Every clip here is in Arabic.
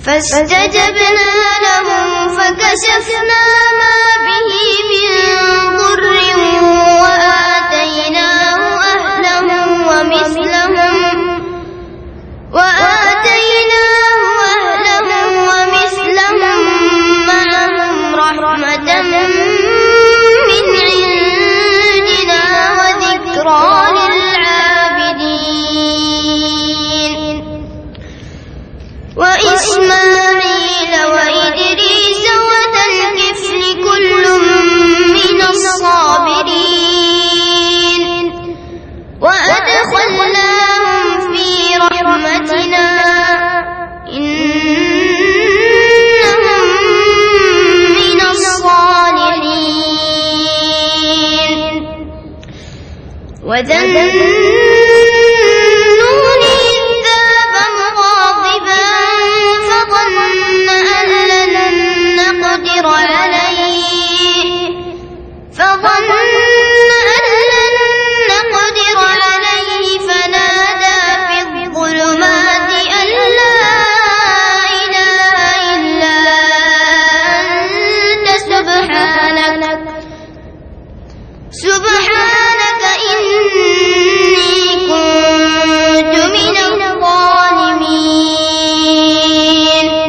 فاستجبنا له فكشفنا ما به من ضر وآتيناه أهله ومثلهم معهم رحمة من عندنا وذكرى للعابدين وإسماعيل وإدريس وذا الكفل كل من الصابرين وأدخلناهم في رحمتنا إنهم من الصالحين وذا النون إذ ذهب مغاضبا فظن أن لن نقدر عليه فنادى في الظلمات أن لا إله إلا أنت سبحانك إني كنت من الظالمين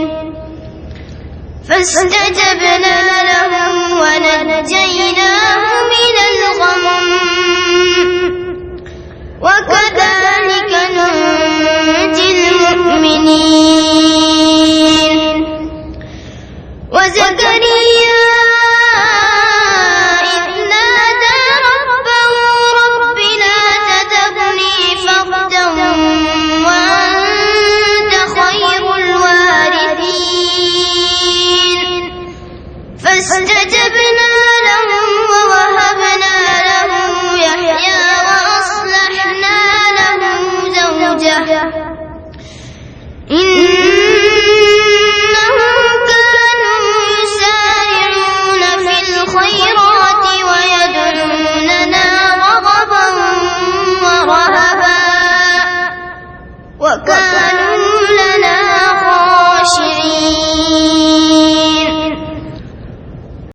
فاستجبنا له ونجيناه من الغم وكذلك ننجي المؤمنين وزكريا إذ نادى ربه رب لا تذرني فردا وأنت خير الوارثين فاستجبنا له ووهبنا له يحيى وأصلحنا له زوجه إنهم كانوا يسارعون في الخيرات ويدعوننا رغبا ورهبا وكانوا